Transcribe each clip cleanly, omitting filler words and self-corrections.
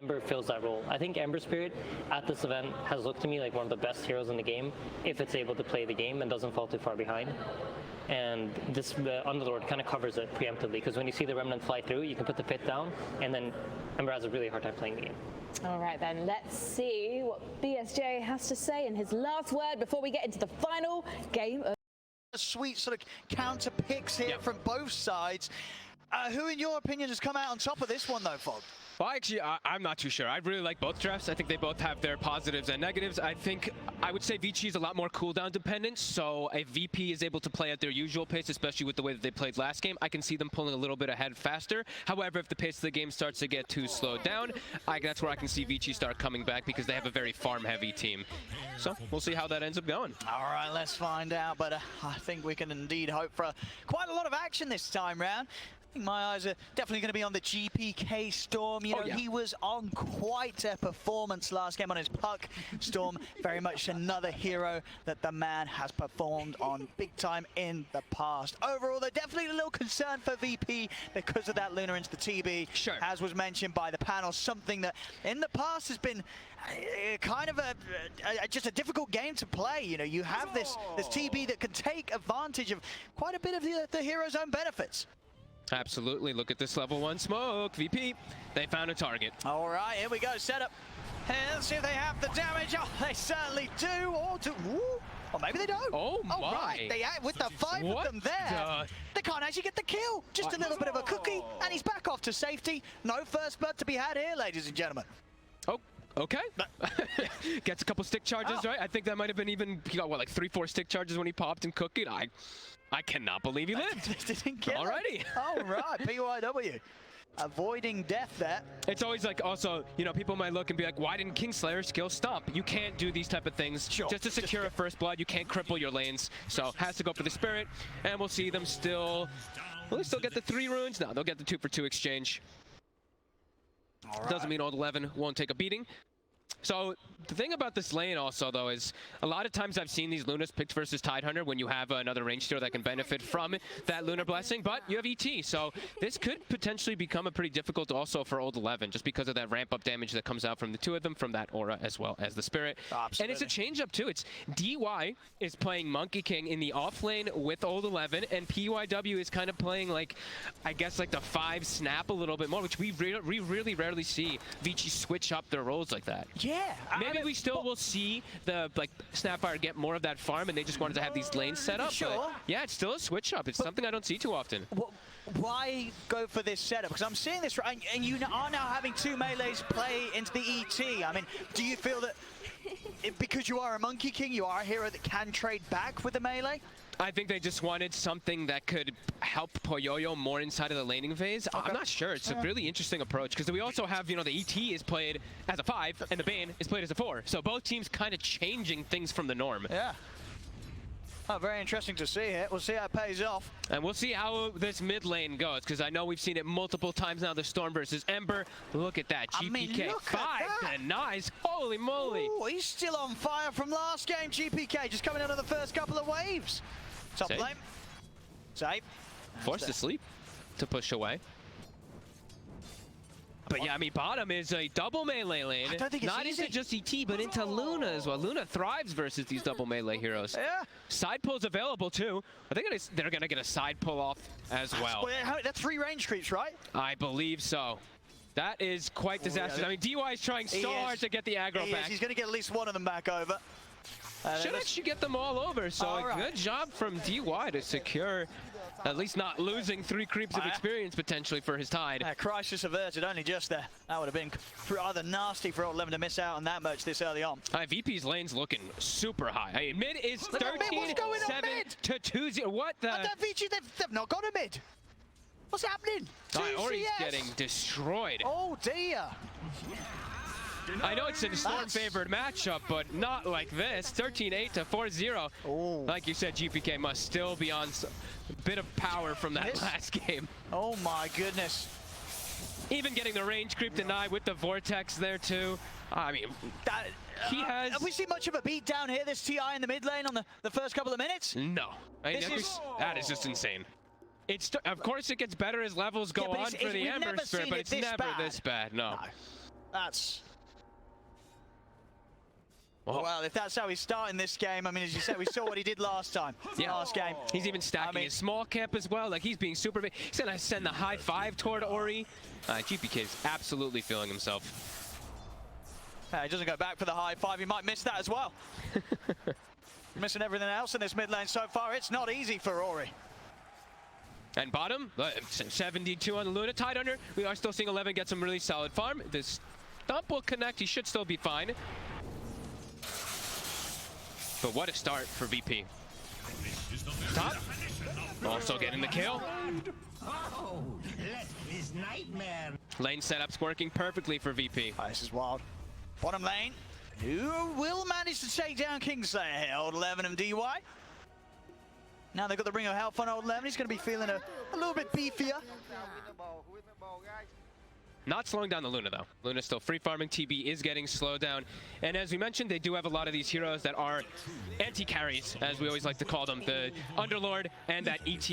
Ember fills that role. I think Ember Spirit at this event has looked to me like one of the best heroes in the game if it's able to play the game and doesn't fall too far behind. And this Underlord kind of covers it preemptively because when you see the Remnant fly through, you can put the pit down, and then Ember has a really hard time playing the game. All right then, let's see what BSJ has to say in his last word before we get into the final game of sweet sort of counter picks here from both sides. Who, in your opinion, has come out on top of this one, though, Fog? Well, actually, I'm not too sure. I really like both drafts. I think they both have their positives and negatives. I would say Vici is a lot more cooldown dependent, so if VP is able to play at their usual pace, especially with the way that they played last game, I can see them pulling a little bit ahead faster. However, if the pace of the game starts to get too slowed down, that's where I can see Vici start coming back because they have a very farm-heavy team. So we'll see how that ends up going. All right, let's find out, but I think we can indeed hope for quite a lot of action this time round. I think my eyes are definitely going to be on the GPK Storm. You know, he was on quite a performance last game on his puck. Storm, very much another hero that the man has performed on big time in the past. Overall, they're definitely a little concerned for VP because of that Luna into the TB. Sure. As was mentioned by the panel, something that in the past has been kind of just a difficult game to play. You know, you have this TB that can take advantage of quite a bit of the hero's own benefits. Absolutely. Look at this level 1 smoke. VP, they found a target. All right, here we go. Setup. And let's see if they have the damage. Oh, they certainly do. Or maybe they don't. Oh my. All right. They with the 5 of them there. They can't actually get the kill. Just a little bit of a cookie, and he's back off to safety. No first blood to be had here, ladies and gentlemen. Oh. Okay. Gets a couple stick charges, right? I think that might have been even, he got what, like 3-4 stick charges when he popped and cooked it. I cannot believe he lived. Didn't kill already. All right, PYW. Avoiding death there. It's always like, also, you know, people might look and be like, why didn't Kingslayer skill stop? You can't do these type of things. Sure. Just to secure a first blood, you can't cripple your lanes. So has to go for the Spirit, and we'll see them still, will they still get the 3 runes? No, they'll get the 2-for-2 exchange. All right. Doesn't mean old 11 won't take a beating. So the thing about this lane also, though, is a lot of times I've seen these Lunas picked versus Tidehunter when you have another range hero that can benefit from that Lunar Blessing, but you have ET, so this could potentially become a pretty difficult also for old 11, just because of that ramp-up damage that comes out from the 2 of them, from that aura as well as the Spirit. Absolutely. And it's a change-up, too. It's DY is playing Monkey King in the off lane with old 11, and PYW is kind of playing, like, I guess, like the 5 snap a little bit more, which we really rarely see Vici switch up their roles like that. Yeah. Maybe we still will see the Snapfire get more of that farm, and they just wanted to have these lanes set up. Sure. But yeah, it's still a switch up. It's something I don't see too often. Why go for this setup? Because I'm seeing this, and you are now having 2 melees play into the ET. I mean, do you feel that because you are a Monkey King, you are a hero that can trade back with the melee? I think they just wanted something that could help Poyoyo more inside of the laning phase. Okay. I'm not sure. It's a really interesting approach because we also have, you know, the ET is played as a 5 and the Bane is played as a 4. So both teams kind of changing things from the norm. Yeah. Oh, very interesting to see here. We'll see how it pays off. And we'll see how this mid lane goes, because I know we've seen it multiple times now, the Storm versus Ember. Look at that, GPK, I mean, 5 denies, holy moly. Ooh, he's still on fire from last game, GPK, just coming out of the first couple of waves. Top lane. Save. Forced to sleep to push away. But yeah, I mean, bottom is a double melee lane. I don't think it's not easy. into just ET, but into Luna as well. Luna thrives versus these double melee heroes. Yeah. Side pull's available too. I think they're going to get a side pull off as well. That's 3 range creeps, right? I believe so. That is quite disastrous. Yeah. I mean, DY is trying so hard to get the aggro back. He's going to get at least 1 of them back over. Should actually get them all over, so good job from DY to secure, at least not losing 3 creeps of experience potentially for his Tide. Crisis averted only just there. That would have been rather nasty for old LaNm to miss out on that much this early on. VP's lane's looking super high. I mean, mid is 13-7 to 2-0. What the? Vici, they've not got a mid. What's happening? Ori's getting destroyed. Oh dear. I know it's a Storm-favored matchup, but not like this. 13-8 to 4-0. Like you said, GPK must still be on a bit of power from that last game. Oh my goodness. Even getting the range creep denied with the Vortex there too. I mean, he has... Have we seen much of a beat down here, this TI in the mid lane on the first couple of minutes? No. I mean, that is just insane. Of course it gets better as levels go on for the Ember Spirit, but it's never this bad, no. That's... Oh. Well, if that's how he's starting this game, I mean, as you said, we saw what he did last time. Yeah. Last game. He's even stacking his small camp as well. Like, he's being super big. He's going to send the high five toward Ori. GPK is absolutely feeling himself. He doesn't go back for the high five. He might miss that as well. Missing everything else in this mid lane so far. It's not easy for Ori. And bottom, 72 on the Luna. Tied under. We are still seeing 11 get some really solid farm. This stump will connect. He should still be fine. But what a start for VP. Top. Also getting the kill. Oh, let this nightmare. Lane setup's working perfectly for VP. This is wild. Bottom lane. Who will manage to take down Kingslayer here? Old 11 and DY. Now they've got the Ring of Health on Old 11. He's going to be feeling a little bit beefier. Not slowing down the Luna, though. Luna's still free farming. TB is getting slowed down. And as we mentioned, they do have a lot of these heroes that are anti-carries, as we always like to call them. The Underlord and that ET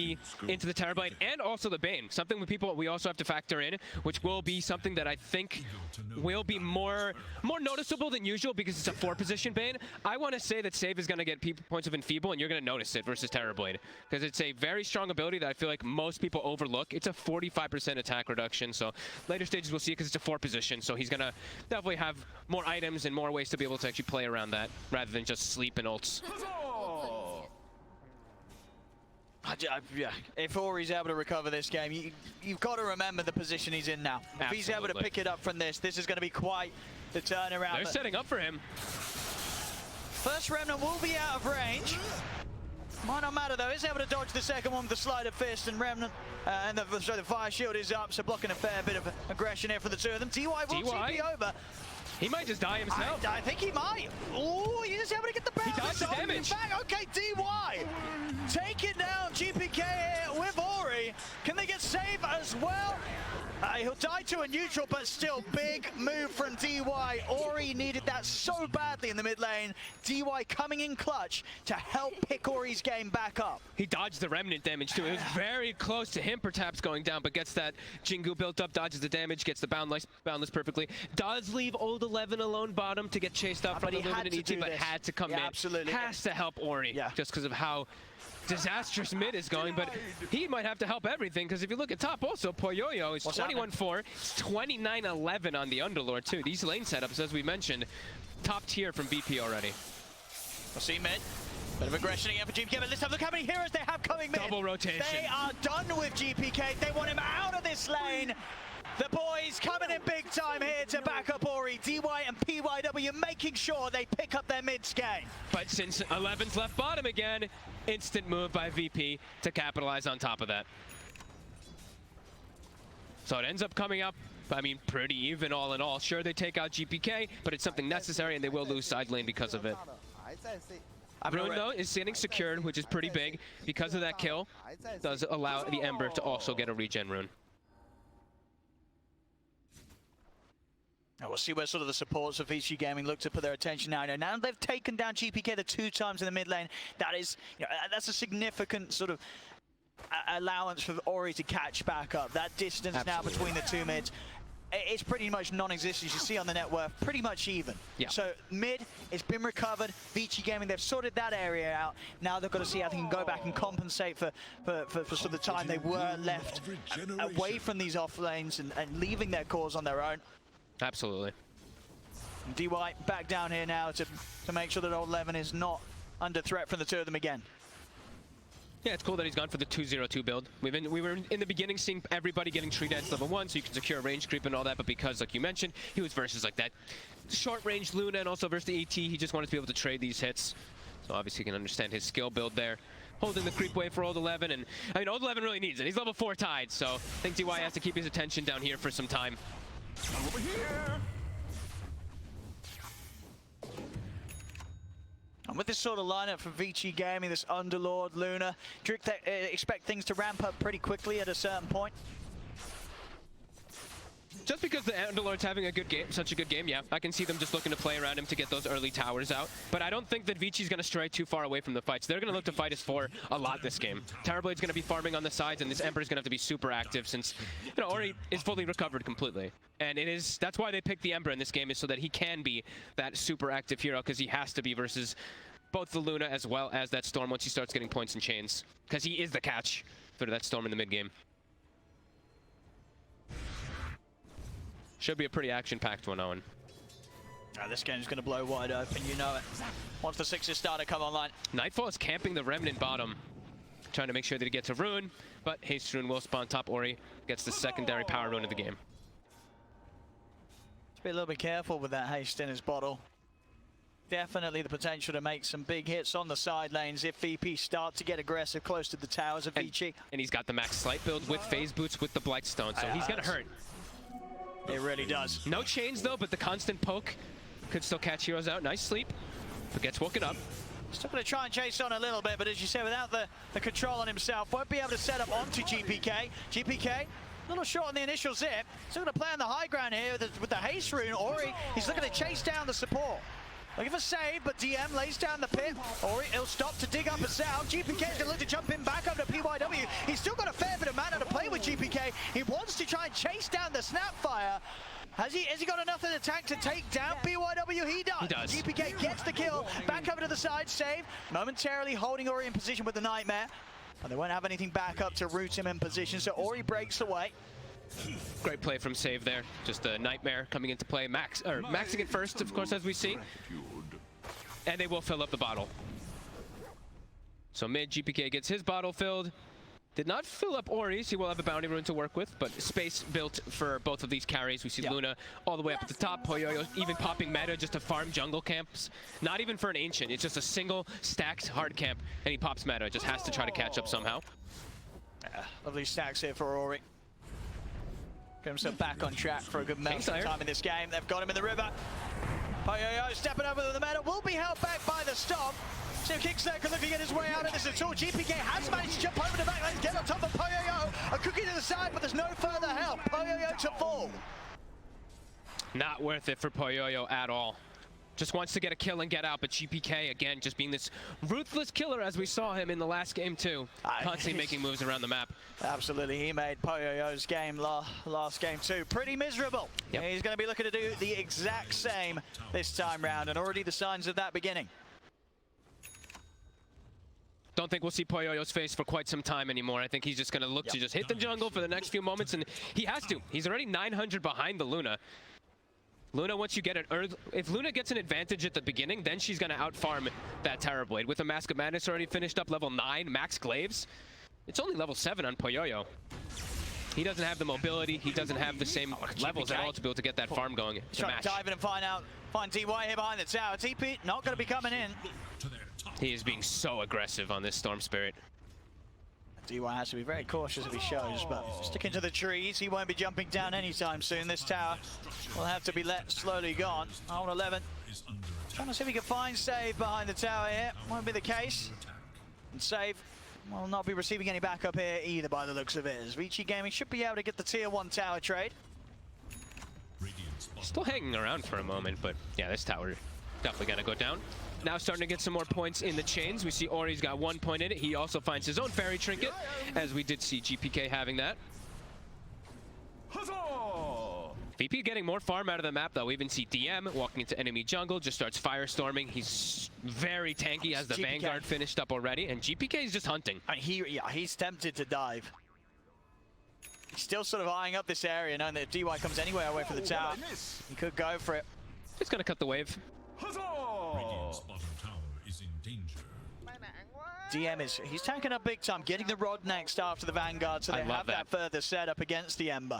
into the Terabyte, and also the Bane. Something with people we also have to factor in, which will be something that I think will be more noticeable than usual because it's a 4-position Bane. I want to say that Save is going to get points of Enfeeble, and you're going to notice it versus Terrorblade. Because it's a very strong ability that I feel like most people overlook. It's a 45% attack reduction, so later stages we'll see it because it's a 4-position, so he's going to definitely have more items and more ways to be able to actually play around that, rather than just sleep and ults. Yeah, if Ori's able to recover this game, you've got to remember the position he's in now. If he's able to pick it up from this is going to be quite the turnaround. They're setting up for him. First Remnant will be out of range. Might not matter though, he's able to dodge the second one with the sleight of fist, and Remnant, and the fire shield is up, so blocking a fair bit of aggression here for the two of them. DY will TP over. He might just die himself. I think he might. Oh, he's just able to get the bounce. He dodged the damage. Okay, DY taking down GPK here with Ori. Can they get save as well? He'll die to a neutral, but still big move from DY. Ori needed that so badly in the mid lane. DY coming in clutch to help pick Ori's game back up. He dodged the Remnant damage too. It was very close to him perhaps going down, but gets that Jingu built up, dodges the damage, gets the boundless perfectly. Does leave old 11 alone bottom to get chased up by the Luminant ET, but had to come in. Absolutely. Has to help Ori, just because of how disastrous mid is going, but he might have to help everything, because if you look at top also, Poyoyo is 21-4, 29-11 on the Underlord too. These lane setups, as we mentioned, top tier from VP already. We'll see mid. Bit of aggression again for GPK, but let's have a look how many heroes they have coming mid. Double rotation. They are done with GPK. They want him out of this lane. The boys coming in big time here to back up Ori. DY and PYW making sure they pick up their mids game. But since 11's left bottom again, instant move by VP to capitalize on top of that. So it ends up coming up, I mean, pretty even all in all. Sure, they take out GPK, but it's something necessary, and they will lose side lane because of it. Rune, though, is getting secured, which is pretty big. Because of that kill, does allow the Ember to also get a regen rune. Now we'll see where sort of the supports of Vici Gaming look to put their attention now. Now they've taken down GPK the 2 times in the mid lane. That is, that's a significant sort of allowance for Ori to catch back up. That distance now between the 2 mids, it's pretty much non-existent. You see on the net worth, pretty much even. Yeah. So mid, it's been recovered. Vici Gaming, they've sorted that area out. Now they've got to see how they can go back and compensate for sort of the time they were left away from these off lanes and leaving their cause on their own. Absolutely. DY back down here now to make sure that old 11 is not under threat from the 2 of them again. Yeah, it's cool that he's gone for the 2-0-2 build. We were in the beginning seeing everybody getting tree dance level 1, so you can secure range creep and all that, but because, like you mentioned, he was versus like that short range Luna and also versus the AT, he just wanted to be able to trade these hits. So obviously you can understand his skill build there. Holding the creep wave for old 11, and I mean, old 11 really needs it. He's level 4 tied, so I think DY has to keep his attention down here for some time. Over here. And with this sort of lineup from Vici Gaming, this Underlord, Luna, do you expect things to ramp up pretty quickly at a certain point? just because the Underlord's having a good game, such a good game, yeah, I can see them just looking to play around him to get those early towers out. But I don't think that Vici's going to stray too far away from the fights. They're going to look to fight us for a lot this game. Terrorblade's going to be farming on the sides, and this Ember's going to have to be super active since, you know, Ori is fully recovered completely. And that's why they picked the Ember in this game, is so that he can be that super active hero, because he has to be versus both the Luna as well as that Storm once he starts getting points and chains. Because he is the catch for that Storm in the mid game. Should be a pretty action-packed one, Owen. This game's going to blow wide open, you know it. Once the sixes start to come online. Nightfall is camping the Remnant bottom, trying to make sure that he gets a rune, but Haste Rune will spawn top. Ori gets the secondary power rune of the game. Just be a little bit careful with that haste in his bottle. Definitely the potential to make some big hits on the side lanes if VP start to get aggressive close to the towers of Vici. And he's got the max slight build with phase boots with the Blightstone, so he's going to hurt. It really does. No chains though, but the constant poke could still catch heroes out. Nice sleep, but gets woken up. Still going to try and chase on a little bit, but as you say, without the control on himself, won't be able to set up onto GPK. GPK, a little short on the initial zip. Still going to play on the high ground here with the haste rune. Ori, he's looking to chase down the support. Looking for save, but DM lays down the pit. Ori, he'll stop to dig up a sound. GPK's going to look to jump in back over to PYW. He's still got a fair bit of mana to play with GPK. He wants to try and chase down the Snapfire. Has he got enough in the tank to take down PYW? He does. He does. GPK gets the kill. Back over to the side, save. Momentarily holding Ori in position with the Nightmare. And they won't have anything back up to root him in position, so Ori breaks away. Great play from Save there. Just a Nightmare coming into play. Maxing it first, of course, as we see. And they will fill up the bottle. So mid, GPK gets his bottle filled. Did not fill up Ori's. He will have a bounty rune to work with, but space built for both of these carries. We see Luna all the way up at the top. Poyoyo even popping meta just to farm jungle camps. Not even for an Ancient. It's just a single stacked hard camp, and he pops meta. Just has to try to catch up somehow. Lovely stacks here for Ori. Get himself back on track for a good amount of time in this game. They've got him in the river. Poyoyo stepping over the meta, will be held back by the stop. See if Kingslayer can look to get his way out of this at all. GPK has managed to jump over the back lane, get on top of Poyoyo. A cookie to the side, but there's no further help. Poyoyo to fall. Not worth it for Poyoyo at all. Just wants to get a kill and get out, but GPK, again, just being this ruthless killer as we saw him in the last game too. Constantly making moves around the map. Absolutely, he made Poyoyo's game last game too pretty miserable. Yep. He's going to be looking to do the exact same this time round, and already the signs of that beginning. Don't think we'll see Poyoyo's face for quite some time anymore. I think he's just going to look to just hit the jungle for the next few moments, and he has to. He's already 900 behind the Luna. Luna, once you get if Luna gets an advantage at the beginning, then she's going to outfarm that Terrorblade. With a Mask of Madness already finished up, level 9, max Glaives. It's only level 7 on Poyoyo. He doesn't have the mobility, he doesn't have the same levels at all to be able to get that farm going. He's trying to dive in and find DY here behind the tower. TP not going to be coming in. He is being so aggressive on this Storm Spirit. DY has to be very cautious if he shows, but sticking to the trees, he won't be jumping down anytime soon. This tower will have to be let slowly gone. On 11, trying to see if he can find Save behind the tower here. Won't be the case. And Save will not be receiving any backup here either by the looks of it. As Vici Gaming should be able to get the tier 1 tower trade. Still hanging around for a moment, but yeah, this tower definitely gonna go down. Now starting to get some more points in the chains. We see Ori's got 1 point in it. He also finds his own fairy trinket, as we did see GPK having that. VP getting more farm out of the map, though. We even see DM walking into enemy jungle, just starts firestorming. He's very tanky, has the GPK. Vanguard finished up already, and GPK is just hunting. And he's tempted to dive. He's still sort of eyeing up this area, knowing that if DY comes anywhere away from the tower, he could go for it. Just gonna cut the wave. DM he's tanking up big time, getting the rod next after the Vanguard, so they have that further setup against the Ember.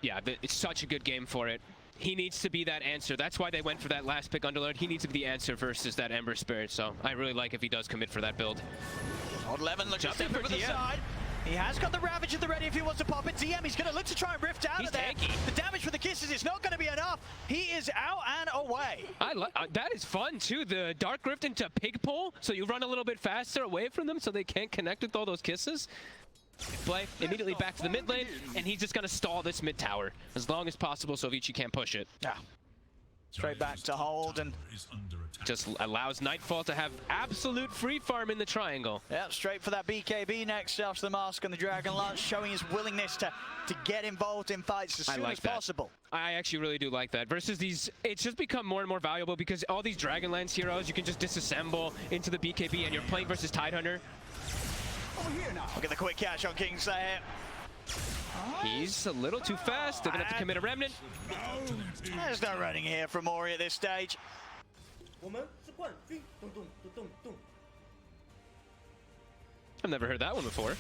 Yeah, it's such a good game for it. He needs to be that answer. That's why they went for that last pick Underlord. He needs to be the answer versus that Ember Spirit, so I really like if he does commit for that build. Odd 11 looks jumping for the side. He has got the Ravage at the ready if he wants to pop it. DM, he's going to look to try and rift out of there. Tanky. The damage for the kisses is not going to be enough. He is out and away. That is fun, too. The Dark Rift into Pig Pole, so you run a little bit faster away from them so they can't connect with all those kisses. Play immediately back to the mid lane, and he's just gonna stall this mid tower as long as possible so Vici can't push it. Yeah. Straight back to hold and just allows Nightfall to have absolute free farm in the triangle. yeah, straight for that BKB next after the mask and the Dragon Lance, showing his willingness to get involved in fights as soon as possible. I actually really do like that. Versus these, it's just become more and more valuable because all these Dragonlance heroes, you can just disassemble into the BKB and you're playing versus Tidehunter. Look at the quick catch on Kingslayer. He's a little too fast. They're gonna have to commit a remnant. There's no running here from Ori at this stage. I've never heard that one before.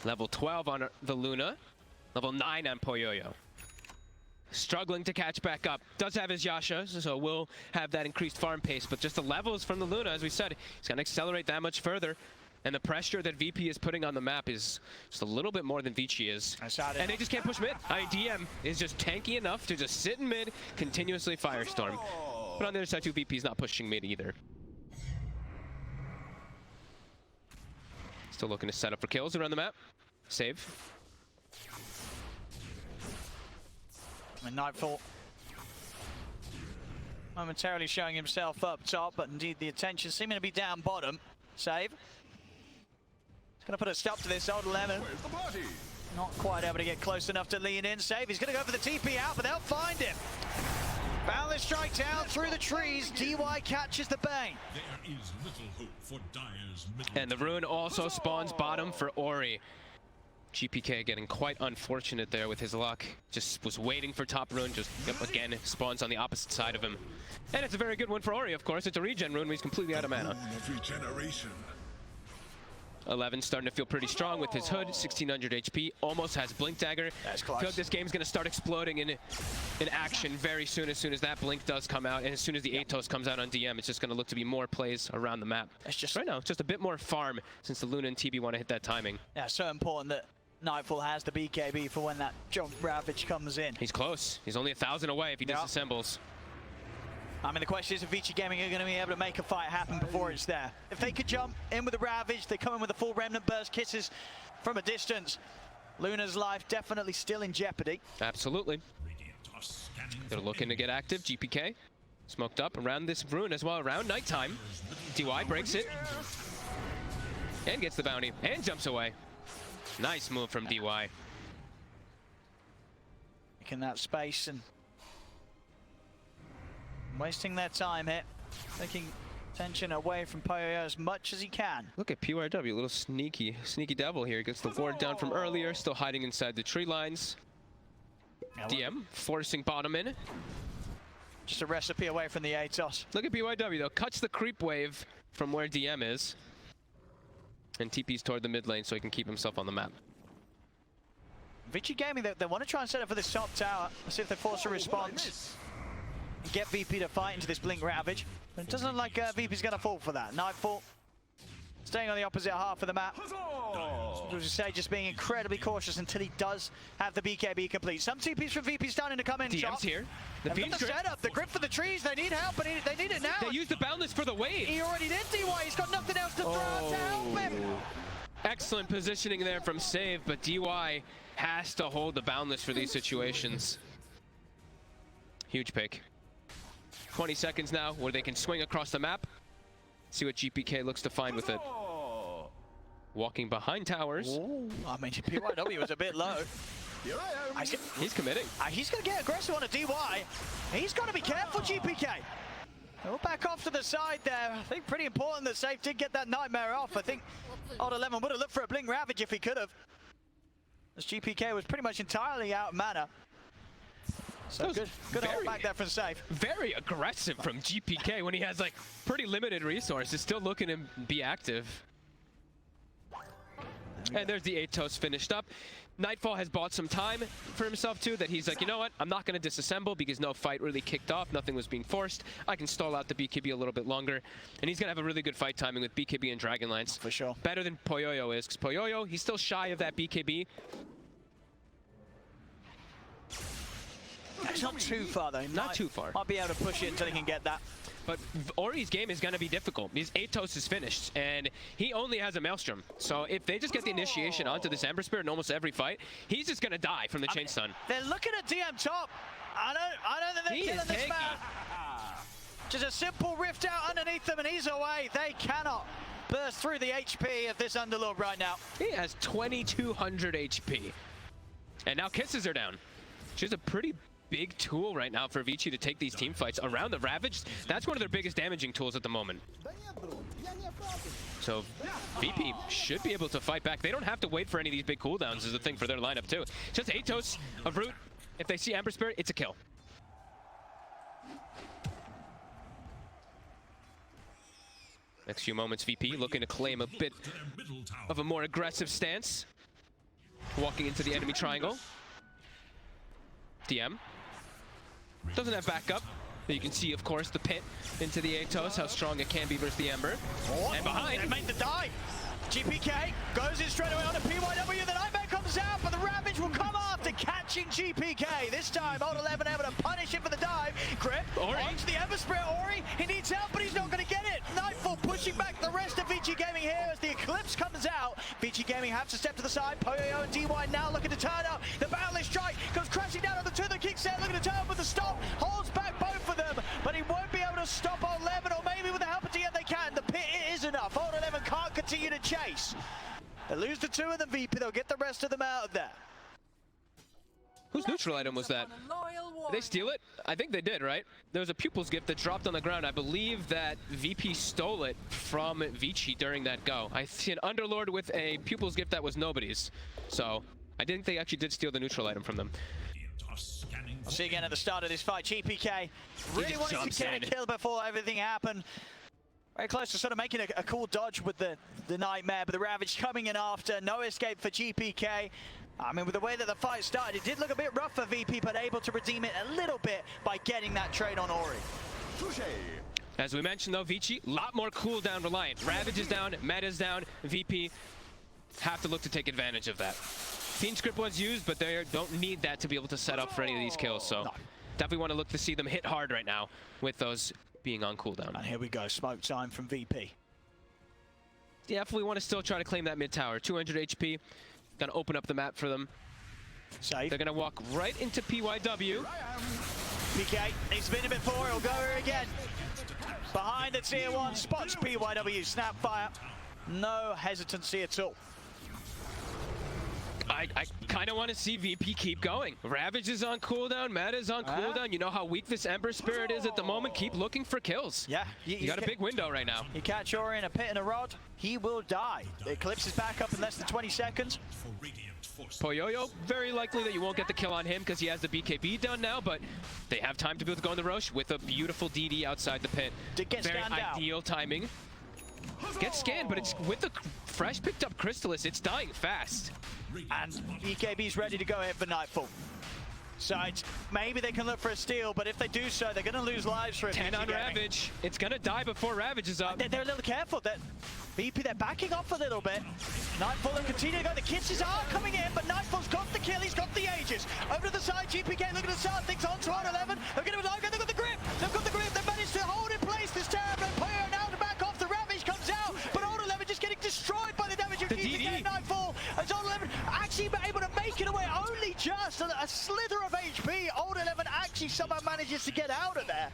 Level 12 on the Luna. Level 9 on Poyoyo. Struggling to catch back up. Does have his Yasha, so will have that increased farm pace, but just the levels from the Luna, as we said, he's gonna accelerate that much further. And the pressure that VP is putting on the map is just a little bit more than Vici is. And they just can't push mid. DM is just tanky enough to just sit in mid, continuously firestorm. But on the other side too, VP is not pushing mid either. Still looking to set up for kills around the map. Save. And Nightfall momentarily showing himself up top, but indeed the attention seeming to be down bottom. Save. Gonna put a stop to this. LaNm not quite able to get close enough to lean in. Save. He's gonna go for the TP out, but they'll find him. Boundless strike down through the trees. DY catches the bang. There is little hope for Dire's middle. And the rune also spawns bottom for Ori. GPK getting quite unfortunate there with his luck. Just was waiting for top rune, just again spawns on the opposite side of him. And it's a very good one for Ori, of course. It's a regen rune, he's completely out of mana. Regeneration. 11 starting to feel pretty strong with his hood, 1600 HP, almost has Blink Dagger. That's I close. feel like this game's gonna start exploding in action very soon as that Blink does come out, and as soon as the Atos comes out on DM, it's just gonna look to be more plays around the map. It's just right now, it's just a bit more farm since the Luna and TB want to hit that timing. Yeah, so important that Nightfall has the BKB for when that jump Ravage comes in. He's close. He's only 1,000 away if he disassembles. I mean, the question is if Vici Gaming are going to be able to make a fight happen before it's there. If they could jump in with the Ravage, they come in with a full Remnant Burst, kisses from a distance. Luna's life definitely still in jeopardy. Absolutely. They're looking to get active. GPK smoked up around this rune as well, around nighttime. DY breaks it. And gets the bounty. And jumps away. Nice move from DY. Making that space and wasting their time here. Taking attention away from poyoyo as much as he can. Look at PYW, a little sneaky devil here. Gets the ward down from earlier, still hiding inside the tree lines. DM forcing bottom in. Just a recipe away from the Atos. Look at PYW though, cuts the creep wave from where DM is. And TP's toward the mid lane so he can keep himself on the map. Vici Gaming, they want to try and set up for this top tower. Let's see if they force a response. Get VP to fight into this Blink Ravage. But it doesn't look like VP's going to fall for that. Nightfall staying on the opposite half of the map. As you say, just being incredibly cautious until he does have the BKB complete. Some TPs from VP starting to come in. DM's here. The setup, the grip for the trees. They need help, but they need it now. They used the Boundless for the wave. He already did, DY. He's got nothing else to throw out to help him. Excellent positioning there from Save, but DY has to hold the Boundless for these situations. Huge pick. 20 seconds now where they can swing across the map. See what GPK looks to find with it. Walking behind towers. Ooh, I mean, PYW was a bit low. He's committing. He's going to get aggressive on a DY. He's got to be careful, GPK. We'll back off to the side there. I think pretty important that Safe did get that Nightmare off. I think LaNm would have looked for a Blink Ravage if he could have. As GPK was pretty much entirely out of mana. So good hold back there from Safe. Very aggressive from GPK when he has like pretty limited resources. Still looking to be active. And there's the Atos finished up. Nightfall has bought some time for himself too, that he's like, you know what, I'm not going to disassemble because no fight really kicked off, nothing was being forced. I can stall out the BKB a little bit longer, and he's going to have a really good fight timing with BKB and Dragonlance. For sure. Better than Poyoyo is, because Poyoyo, he's still shy of that BKB. It's not too far though. Not too far. Might be able to push it until he can get that. But Ori's game is going to be difficult. His Atos is finished, and he only has a Maelstrom. So if they just get the initiation onto this Ember Spirit in almost every fight, he's just going to die from the chain stun. They're looking at DM top. I don't think they're killing this man. Just a simple rift out underneath them, and he's away. They cannot burst through the HP of this Underlord right now. He has 2200 HP. And now Kisses are down. She's a pretty big tool right now for Vici to take these team fights around the Ravage. That's one of their biggest damaging tools at the moment. So VP should be able to fight back. They don't have to wait for any of these big cooldowns is the thing for their lineup too. Just Atos, a Root. If they see Ember Spirit, it's a kill. Next few moments, VP looking to claim a bit of a more aggressive stance. Walking into the enemy triangle. DM doesn't have backup. But you can see, of course, the pit into the Atos, how strong it can be versus the Ember. And behind, they make the dive. GPK goes in straight away on a PYW. The Nightmare comes out, but the Ravage will come after, catching GPK. This time, Old 11 able to punish him for the dive. Grip onto the Ember Spirit. Ori, he needs help, but he's not going to get it. Nightfall pushing back the rest of Vici Gaming here as the Eclipse comes out. Vici Gaming have to step to the side. Poyoyo and DY now looking to turn up. The Boundless Strike comes crashing down on the two. The Kingslayer looking to turn with the stop. Holds back both of them, but he won't be able to stop Old 11, or maybe with the help of DM they can. The pit is enough. Old 11 can't continue to chase. They lose the two of the VP, they'll get the rest of them out of there. Whose neutral item was that? Did they steal it? I think they did, right? There was a Pupil's Gift that dropped on the ground. I believe that VP stole it from Vici during that go. I see an Underlord with a Pupil's Gift that was nobody's. So I think they actually did steal the neutral item from them. We'll see again at the start of this fight. GPK really wanted to get a kill before everything happened. Very close to sort of making a cool dodge with the Nightmare, but the Ravage coming in after. No escape for GPK. I mean, with the way that the fight started, it did look a bit rough for VP, but able to redeem it a little bit by getting that trade on Ori. As we mentioned though, Vici, a lot more cooldown reliant. Ravage is down, Meta's down, VP have to look to take advantage of that. Fiend Script was used, but they don't need that to be able to set up for any of these kills, so definitely want to look to see them hit hard right now with those being on cooldown. And here we go, smoke time from VP. Yeah, if we want to still try to claim that mid tower, 200 HP, gonna open up the map for them. Save. They're gonna walk right into PYW. PK, he's been in before, he'll go here again. Behind the tier 1, spots PYW, Snapfire. No hesitancy at all. I kind of want to see VP keep going. Ravage is on cooldown, Meta is on cooldown. You know how weak this Ember Spirit is at the moment. Keep looking for kills. Yeah. You got a big window right now. You catch Ori in a pit and a rod, he will die. The Eclipse is back up in less than 20 seconds. Poyoyo, very likely that you won't get the kill on him because he has the BKB done now, but they have time to be able to go in the Roche with a beautiful DD outside the pit. Very ideal timing. Gets scanned, but it's with the fresh picked up Crystallis, it's dying fast. And BKB's ready to go ahead for Nightfall. So maybe they can look for a steal, but if they do so, they're going to lose lives for it. 10 on Ravage. It's going to die before Ravage is up. They're a little careful. VP, they're backing off a little bit. Nightfall will continue to go. The Kisses are coming in, but Nightfall's got the kill. He's got the Aegis. Over to the side, GPK looking to start things on to 11. They're going to dive. They've got the grip. They've got the grip. They've managed to hold in place this terrible player. Now to back off. The Ravage comes out, but Old 11 just getting destroyed by the damage of GPK. Nightfall. As Old 11 actually able to make it away, only just a slither of HP. Old 11 actually somehow manages to get out of there.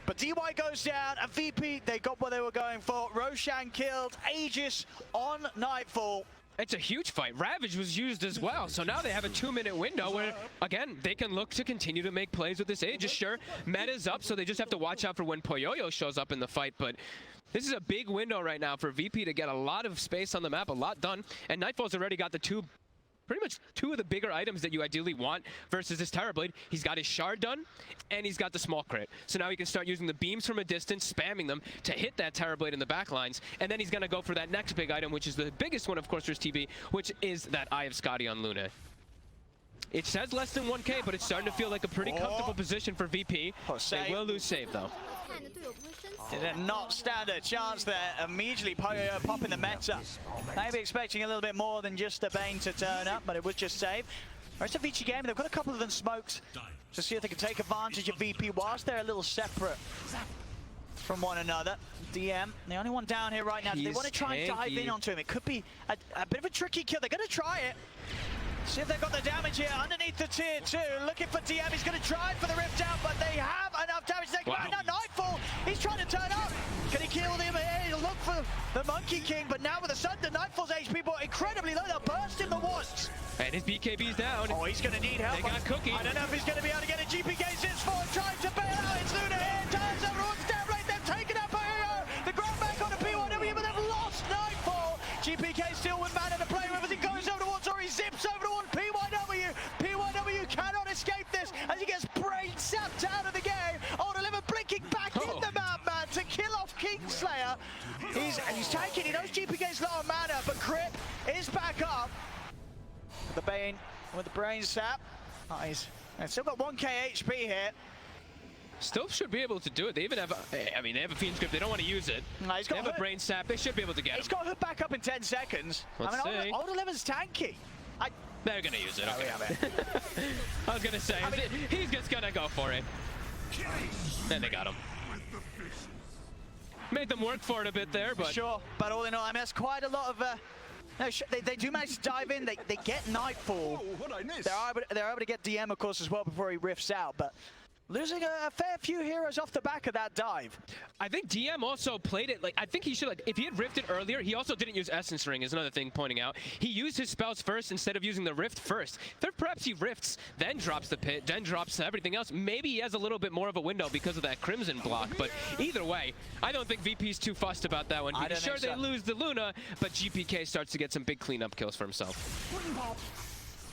But DY goes down, and VP, they got what they were going for. Roshan killed, Aegis on Nightfall. It's a huge fight. Ravage was used as well, so now they have a 2-minute window where, again, they can look to continue to make plays with this Aegis. Sure, Meta's up, so they just have to watch out for when Poyoyo shows up in the fight, but this is a big window right now for VP to get a lot of space on the map, a lot done, and Nightfall's already got the pretty much two of the bigger items that you ideally want versus this Terrorblade. He's got his shard done, and he's got the small crit. So now he can start using the beams from a distance, spamming them to hit that Terrorblade in the back lines, and then he's gonna go for that next big item, which is the biggest one, of course, there's TV, which is that Eye of Scotty on Luna. It says less than 1K, but it's starting to feel like a pretty comfortable position for VP. They will lose save, though. Did not stand a chance there. Immediately Poyoyo popping the meta. Maybe expecting a little bit more than just the Bane to turn up, but it was just save. The rest of Vici Gaming, they've got a couple of them smoked to see if they can take advantage of VP whilst they're a little separate. from one another. DM, the only one down here right now. They want to try and dive in onto him. It could be a bit of a tricky kill. They're going to try it. See if they've got the damage here underneath the tier 2. Looking for DM. He's going to try for the rift out, but they have enough damage. Wow. Now Nightfall. He's trying to turn up. Can he kill him? He'll look for the Monkey King, but now with the Thunder, Nightfall's HP brought incredibly low. They'll burst in the once. And his BKB's down. Oh, he's going to need help. They got Cookie. I don't know if he's going to be able to get a GPK sits forward, trying to bail out. It's Luna here. Turns everyone's down right. They've taken out poyoyo. The grab back on a PYW, but they've lost Nightfall. GPK still with mana to play with as he goes over towards, or he zips over towards PYW. PYW cannot escape this as he gets brain sapped out of the game. LaNm blinking back in the man to kill off Kingslayer. He's tanking. He knows GPK's low on mana, but Crit is back up. The Bane with the brain sap. Nice. They've still got 1k HP here. Still should be able to do it. They even have, I mean, they have a Fiend Script. They don't want to use it. No, they have a Brain Sap. They should be able to get him. He's got Hood back up in 10 seconds. Let's see. LaNm's tanky. They're going to use it. Oh, Okay. yeah, I was going to say, he's just going to go for it. And they got him. Made them work for it a bit there, but... Sure, but all in all, I mean, that's quite a lot of... they do manage to dive in. They get Nightfall. They're able to get DM, of course, as well before he rifts out, but... losing a fair few heroes off the back of that dive. I think DM also played it like, I think he should, like, if he had rifted earlier, he also didn't use Essence Ring, is another thing pointing out. He used his spells first instead of using the rift first. If perhaps he rifts, then drops the pit, then drops everything else. Maybe he has a little bit more of a window because of that Crimson block, but either way, I don't think VP's too fussed about that one. Sure, they lose the Luna, but GPK starts to get some big cleanup kills for himself.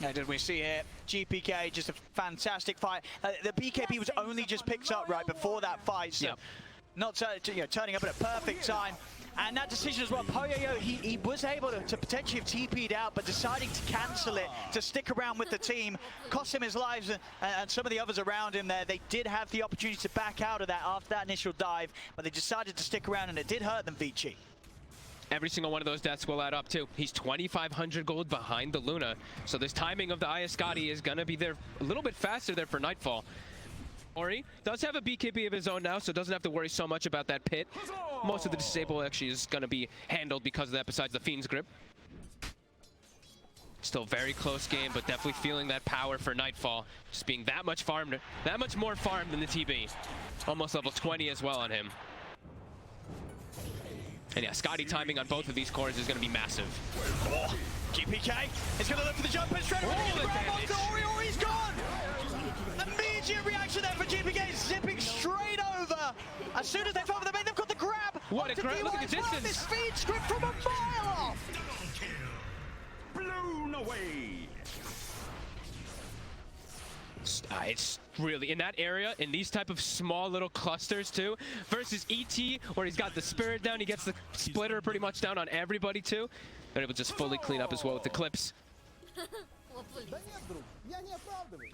Now, did we see here? GPK, just a fantastic fight. The BKB was only just picked up right before that fight, so not turning up at a perfect time. And that decision as well, poyoyo, he was able to potentially have TP'd out, but deciding to cancel it, to stick around with the team, cost him his lives and some of the others around him there. They did have the opportunity to back out of that after that initial dive, but they decided to stick around, and it did hurt them, Vici. Every single one of those deaths will add up too. He's 2,500 gold behind the Luna, so this timing of the iceiceice is gonna be there a little bit faster there for Nightfall. Ori does have a BKB of his own now, so doesn't have to worry so much about that pit. Most of the disable actually is gonna be handled because of that, besides the Fiend's Grip. Still very close game, but definitely feeling that power for Nightfall. Just being that much farmed, that much more farmed than the TB. Almost level 20 as well on him. And yeah, Scotty timing on both of these cores is going to be massive. Oh, GPK is going to look for the jump in straight away. Ori's gone! Immediate reaction there for GPK, zipping straight over. As soon as they fall for the main, they've got the grab. What a grab, look at the distance. This feed script from a mile off. Blown away. It's really, in that area, in these type of small little clusters too, versus ET, where he's got the Spirit down, he gets the Splitter pretty much down on everybody too. They're able to just fully clean up as well with the clips.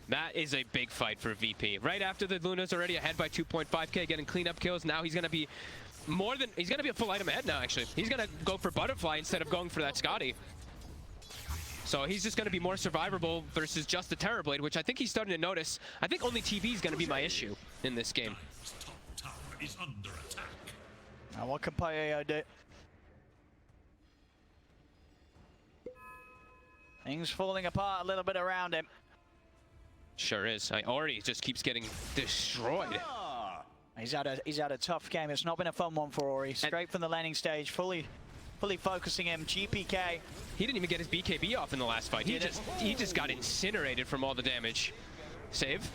That is a big fight for VP. Right after the Luna's already ahead by 2.5k, getting cleanup kills, now he's gonna be he's gonna be a full item ahead now actually. He's gonna go for Butterfly instead of going for that Scotty. So he's just going to be more survivable versus just the Terrorblade, which I think he's starting to notice. I think only TV is going to be my issue in this game. Tower is under attack. Now what can poyoyo do? Things falling apart a little bit around him. Sure is. Ori just keeps getting destroyed. He's had a tough game. It's not been a fun one for Ori. Straight from the laning stage, fully focusing him. GPK. He didn't even get his BKB off in the last fight. He just got incinerated from all the damage. Save.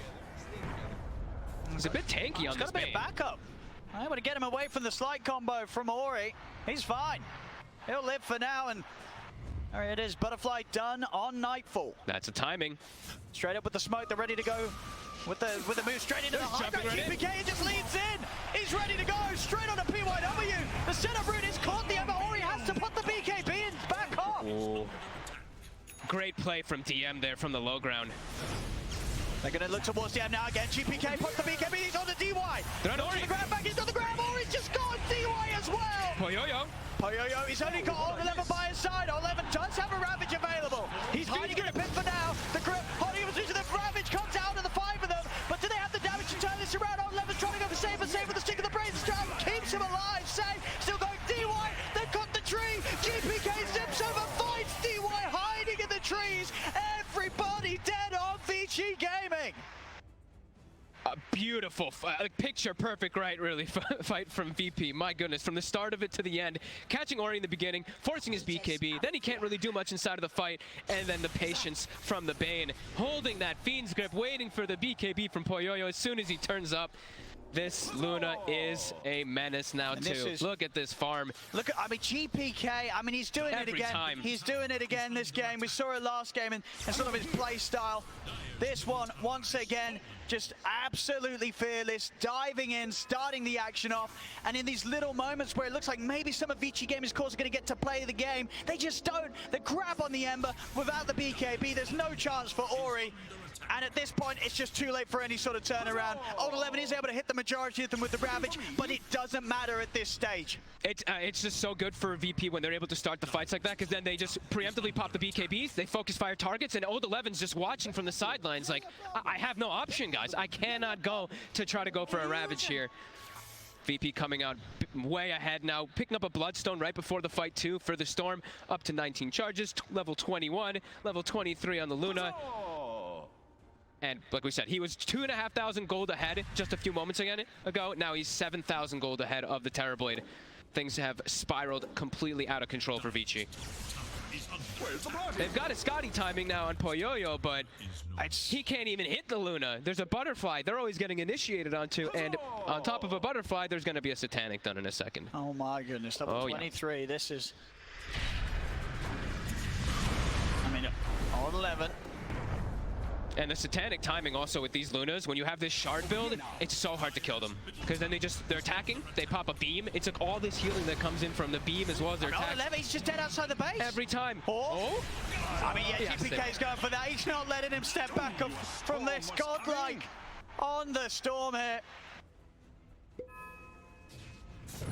He's a bit tanky on this. Got a bit of backup. I'm able to get him away from the slight combo from Ori. He's fine. He'll live for now, and there it is. Butterfly done on Nightfall. That's a timing. Straight up with the smoke. They're ready to go with the move straight into the high ground. GPK just leads in. He's ready to go straight on a PYW. The setup route is caught. The Ori has to put the BKB in back off. Ooh. Great play from DM there from the low ground. They're going to look towards DM now again. GPK puts the BKB. He's on the DY. They're on Ori. The grab back. He's on the grab. Ori's just got DY as well. Poyoyo. Poyoyo, he's only got LaNm by his side. LaNm does have a Ravage available. He's hiding in a pit for now. The grip, holding him to the Ravage, comes out of the 5 of them. But do they have the damage to turn this around? LaNm's trying to go for Save, but Save with the stick of the brains. Keeps A beautiful, picture perfect, right, really, fight from VP. My goodness, from the start of it to the end. Catching Ori in the beginning, forcing his BKB, then he can't really do much inside of the fight, and then the patience from the Bane. Holding that Fiend's grip, waiting for the BKB from Poyoyo as soon as he turns up. This Luna is a menace now, too. Look at this farm. Look at, I mean, GPK, I mean, he's doing it again. He's doing it again this game. We saw it last game and sort of his play style. This one, once again, just absolutely fearless, diving in, starting the action off. And in these little moments where it looks like maybe some of Vici Gaming's cores are going to get to play the game, they just don't. They grab on the Ember without the BKB. There's no chance for Ori. And at this point, it's just too late for any sort of turnaround. Old 11 is able to hit the majority of them with the Ravage, but it doesn't matter at this stage. It's just so good for VP when they're able to start the fights like that, because then they just preemptively pop the BKBs, they focus fire targets, and Old 11's just watching from the sidelines like, I have no option, guys. I cannot go to try to go for a Ravage here. VP coming out way ahead now, picking up a Bloodstone right before the fight too for the Storm, up to 19 charges, level 21, level 23 on the Luna. And like we said, he was 2,500 gold ahead just a few moments ago. Now he's 7,000 gold ahead of the Terrorblade. Things have spiraled completely out of control for Vici. They've got a Scotty timing now on Poyoyo, but he can't even hit the Luna. There's a butterfly they're always getting initiated onto, and on top of a butterfly, there's going to be a Satanic done in a second. Oh my goodness, level 23, yeah. This is... I mean, all 11. And the Satanic timing also with these Lunas, when you have this shard build, it's so hard to kill them. Because then they're attacking, they pop a beam. It's like all this healing that comes in from the beam as well as their attacks. He's just dead outside the base. Every time. Oh. I mean, yeah, GPK's going for that. He's not letting him step back up from this. Godlike on the Storm here.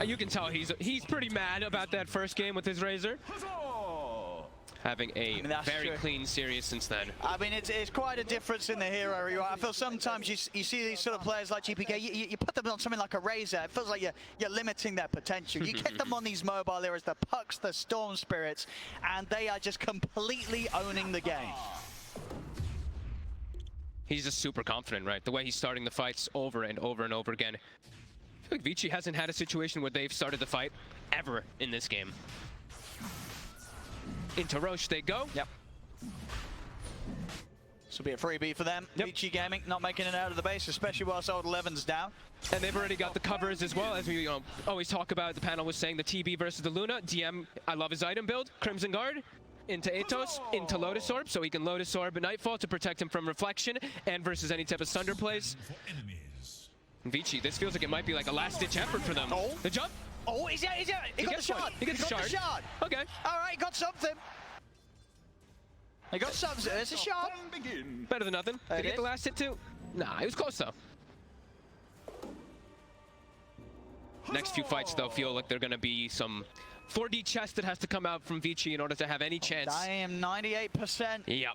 You can tell he's pretty mad about that first game with his Razor. Having a very clean series since then. I mean, it's quite a difference in the hero. I feel sometimes you see these sort of players like GPK, you put them on something like a Razor, it feels like you're limiting their potential. You get them on these mobile heroes, the Pucks, the Storm Spirits, and they are just completely owning the game. He's just super confident, right? The way he's starting the fights over and over and over again. I feel like Vici hasn't had a situation where they've started the fight ever in this game. Into Roche they go. Yep. This will be a freebie for them. Yep. Vici Gaming not making it out of the base, especially whilst Old 11's down. And they've already got the covers as well, as we always talk about. The panel was saying the TB versus the Luna. DM, I love his item build. Crimson Guard into Atos, into Lotus Orb, so he can Lotus Orb Nightfall to protect him from reflection and versus any type of Sunder plays. And Vici, this feels like it might be like a last-ditch effort for them. Oh. The jump. Oh, he got the shard. He gets the shard. Okay. All right, he got something. He got something. There's a shard. Better than nothing. Did he get the last hit too? Nah, he was close though. Next few fights though feel like they're gonna be some 4D chest that has to come out from Vici in order to have any chance. I am 98%. Yep.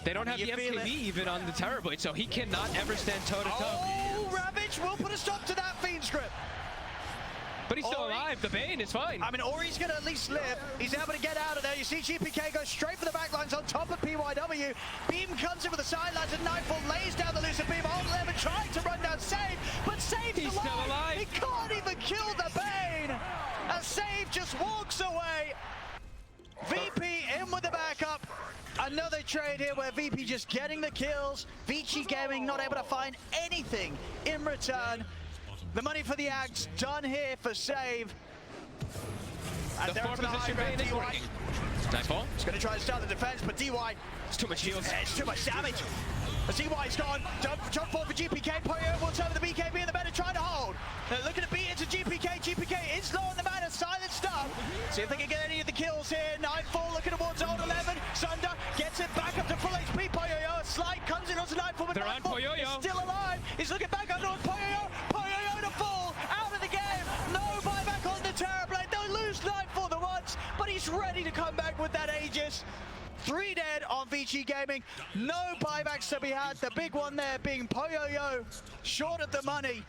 They don't have the MKB even on the Terrorblade, so he cannot ever stand toe-to-toe. Oh, Ravage will put a stop to that Fiend's grip. But he's still alive. The Bane is fine. I mean, Ori's going to at least live. He's able to get out of there. You see GPK go straight for the backlines on top of PYW. Beam comes in with the sidelines and Nightfall lays down the Lucid Beam. Old 11 trying to run down Save, but Save's still alive. He can't even kill the Bane. And Save just walks away. VP in with the backup. Another trade here where VP just getting the kills. Vici Gaming not able to find anything in return. The money for the Ags done here for Save. And the 4 position Bane is working. Nightfall. He's going to try to start the defense, but DY. It's too much heals. It's too much damage. As DY's gone, jump forward for GPK. Poyo will turn the BKB in the better, trying to hold. They're looking to beat into GPK. GPK is low on the mana, silent stuff. See if they can get any of the kills here. Nightfall looking towards Old 11. Sunder gets it back up to full HP. Poyo, a slide comes in onto Nightfall, but they're Nightfall on Poyoyo. is still alive. He's looking back on Poyoyo. Poyoyo to fall out of the game. No buyback on the Terrorblade. They'll lose Nightfall the once, but he's ready to come back with that Aegis. 3 dead on Vici Gaming. No buybacks to be had. The big one there being Poyoyo, short of the money.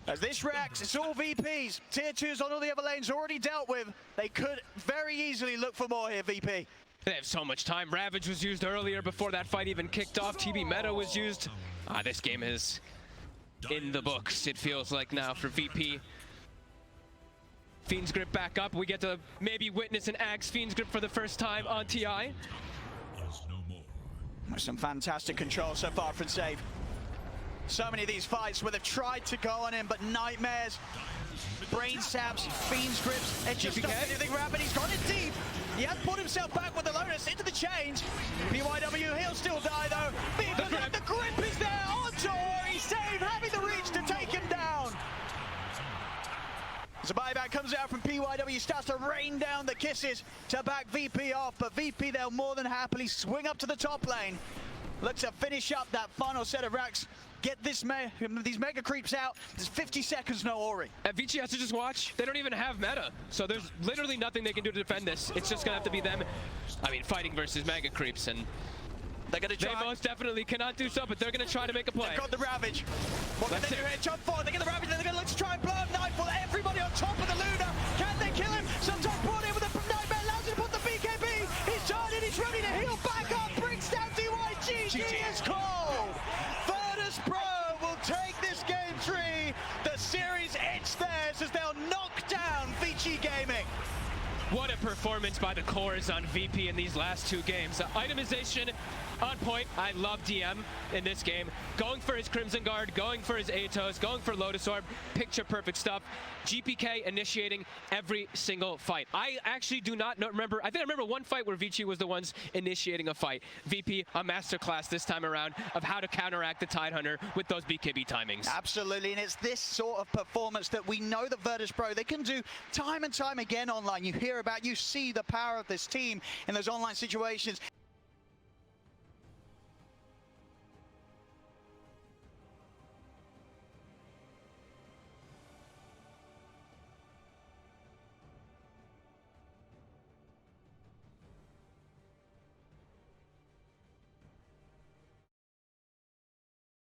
As this reacts, it's all VPs. Tier 2s on all the other lanes already dealt with. They could very easily look for more here, VP. They have so much time. Ravage was used earlier before that fight even kicked off. TB Meta was used. This game is in the books, it feels like now for VP. Fiend's Grip back up. We get to maybe witness an Axe Fiend's Grip for the first time on TI. Some fantastic control so far from Save. So many of these fights where they've tried to go on him, but nightmares, brain sabs, Fiend's Grips, it just doesn't do anything rapid. He's gone in deep. He has put himself back with the Lotus into the change. PYW, he'll still die though. The grip is there on Tori. Save having the reach to take him down. As a buyback comes out from PYW, starts to rain down the kisses to back VP off, but VP they'll more than happily swing up to the top lane. Look to finish up that final set of racks. Get these mega creeps out. There's 50 seconds, no Ori. Vici has to just watch. They don't even have meta, so there's literally nothing they can do to defend this. It's just gonna have to be them, fighting versus mega creeps, and they're gonna try. They most definitely cannot do so, but they're gonna try to make a play. They've got the Ravage. What can they do here? Jump forward, they get the Ravage, then they're gonna look to try and blow up Nightfall. Everybody on top of the Luna. Can they kill him? Sometimes brought in with a Nightmare, allows him to put the BKB. He's turning, he's ready to heal back up, brings down DY. GG is called. Virtus.pro will take this game 3. The series, it's theirs as they'll knock down Vici Gaming. What a performance by the cores on VP in these last 2 games. Itemization on point. I love DM in this game. Going for his Crimson Guard, going for his Atos, going for Lotus Orb. Picture perfect stuff. GPK initiating every single fight. I actually do not remember. I think I remember one fight where Vici was the ones initiating a fight. VP, a masterclass this time around of how to counteract the Tidehunter with those BKB timings. Absolutely, and it's this sort of performance that we know that Virtus.pro, they can do time and time again online. You hear about, you see the power of this team in those online situations.